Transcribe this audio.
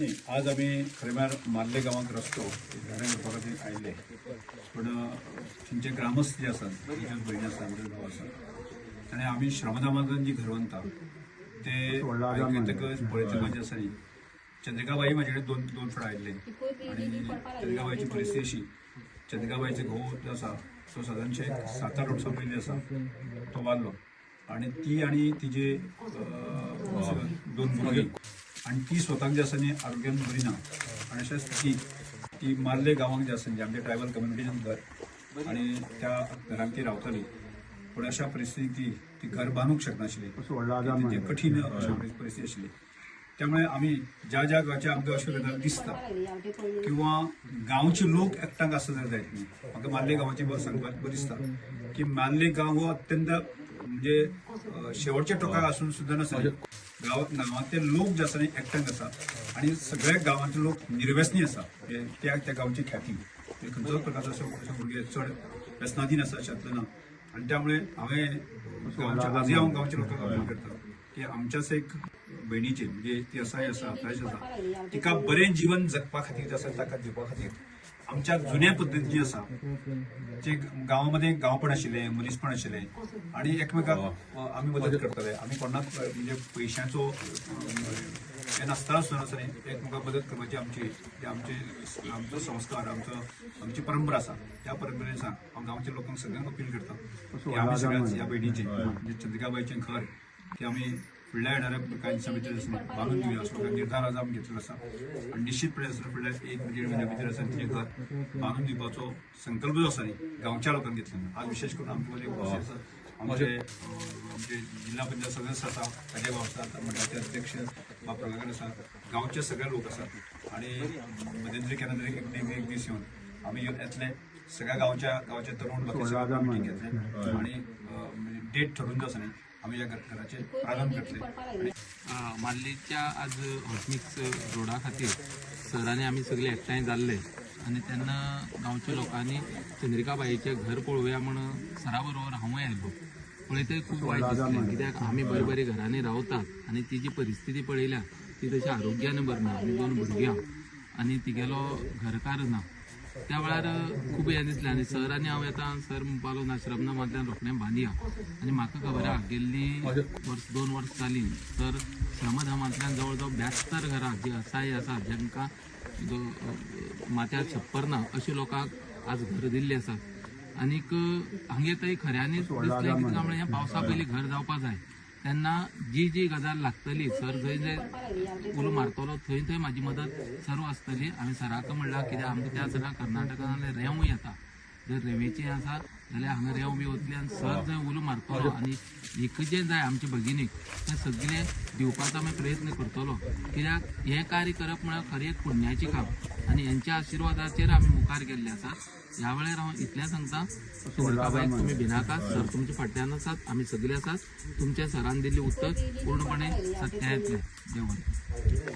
नाही, आज आम्ही खरें म्हळ्यार मार्ले गांवांत रस्तो घरां करपा खातीर आयिल्ले, पूण थंयचे ग्रामस्थ जे आसात, तुमच्योच भयणी आसा, आमचे भाव आसा, आनी आमी श्रमदामांतल्यान जी घरवंता ते आयकतकच पळयतकच म्हाजे आसा न्ही, चंद्रिकाबाई म्हाजे कडेन दोन फावट आयिल्ले आनी चंद्रिकाबाईची परिस्थिती अशी, चंद्रिकाबाईचो घोव जो आसा तो सादारणशे 7-8 वर्सां पयलीं आसा तो वारलो आनी ती आनी तिजे 2 भुरगीं आनी ती स्वताक जे आसा न्ही आरोग्यान बरी ना आनी अशा स्थितीक ती मार्ले गांवांत जे आसा न्ही आमच्या ट्रायबल कम्युनिटीन घर आनी त्या घरांत ती रावताली, पूण अशा परिस्थितीक ती घर बांदूंक शकनाशिल्ली, म्हणजे कठीण अशा परिस्थिती आशिल्ली. त्यामुळे आमी ज्या ज्या गांवचे आमकां अश्यो गजाली दिसता किंवा गांवचे लोक एकठांय आसता जर जायत न्ही, म्हाका मार्ले गांवाची सांगपाक बरी दिसता की मार्ले गांव हो अत्यंत म्हणजे शेवटच्या टोकाक आसून सुद्दां नासा, गांवांतले लोक जे आसा न्ही एकठांय आसा आनी सगळ्या गांवांतले लोक निर्वेसनी आसा, त्या गांवची ख्याती खंयचोच प्रकारचो अशे भुरगे चड व्यसनाधीन आसा अशांतले ना. आनी त्यामुळे हांवें आजूय हांव गांवच्या लोकांक अपील करता की आमच्याच एक भयणीचेर म्हणजे ती असाय आसा अपराश आसा तिका बरें जीवन जगपा खातीर जे आसा ताका दिवपा खातीर आमच्या जुन्या पद्दतीन आसा जे गांवांमध्ये गांवपण आशिल्लें, मनीसपण आशिल्लें आनी एकमेकाक आमी मदत करताले, आमी कोणाक म्हणजे पयशांचो हें नासतना सुद्दां एकमेकाक मदत करपाची आमचो संस्कार आमची परंपरा आसा. त्या परंपरेन हांव गांवच्या लोकांक सगळ्यांक अपील करता की आमी सगळ्याच ह्या भयणीचें म्हणजे चंद्रिकाबाईचें घर की आमी फुडल्या येणाऱ्या कांय दिसां भितर बांदून दिवया असो निर्धार आज आमी घेतलेलो आसा आनी निश्चितपणे फुडल्या 1-1.5 म्हयन्या भितर आसा तिचें घर बांदून दिवपाचो संकल्प जो आसा न्ही गांवच्या लोकांनी घेतलेलो. आज विशेष करून आमचे आमचे जिल्हा पंचायत सदस्य आसा, अजय भाऊ आसात, मंडळाचे अध्यक्ष बा प्रभाकर आसा, गांवचे सगळे लोक आसात आनी मध्यंतरी केन्ना तरी एक दीस येवन आमी येतले सगळ्या गांवच्या तरुण लोकांची मिटींग घेतले आनी डेट ठरवून जो आसा न्ही आमी ह्या घराचे प्रारंभ करतले. मार्लेच्या आज हॉटमिक्स रोडा खातीर सरांनी आमी सगळे एकठांय जाल्ले आनी तेन्ना गांवच्या लोकांनी चंद्रिकाबाईचें घर पळोवया म्हण सरा बरोबर हांवूय आयलो. पळयतय खूब वायट दिसलें, कित्याक आमी बरे बरे घरांनी रावतात आनी तिची परिस्थिती पळयल्या ती तशी आरोग्यान बरी ना आनी 2 भुरग्यां आनी तिगेलो घरकार ना. त्या वेळार खूब हें दिसलें आनी सरांनी हांव येता सर म्हणपालो ना श्रमदामांतल्यान रोखडें बांदया आनी म्हाका खबर आहा गेल्ली 2 वर्स जालीं तर श्रमधामांतल्यान जवळ जवळ 72 घरां जी असाय आसा जांकां माथ्यार छप्पर ना अशा लोकांक आज घर दिल्लीं आसात. आनीक हांगे थंय खऱ्यांनीच दिसलें की तुका हें पावसा पयलीं घर जावपा जाय तेन्ना जी गजाल लागतली सर जंय उलो मारतलो थंय म्हाजी मदत सर्व आसतली. हांवें सराक म्हणलां कित्याक आमकां त्या सगळ्या कर्नाटकान रेंवूय येता, जर रेंवेचें आसा जाल्यार हांगा रेंव बी वतली आनी सर जंय उलो मारतलो आनी एक जें जाय आमचे भगिनीक तें सगळें दिवपाचो आमी प्रयत्न करतलो, कित्याक हें कार्य करप म्हळ्यार खरें एक पुण्याचें काम आनी हेंच्या आशिर्वादाचेर आमी मुखार गेल्ले आसात. ह्या वेळार हांव इतलें सांगता चंद्रिकाबाईक तुमी भिनाकात, सर तुमच्या फाटल्यान आसात, आमी सगळे आसात, तुमच्या सरान दिल्लें उत्तर पूर्णपणे सत्य येतलें. देव बरें.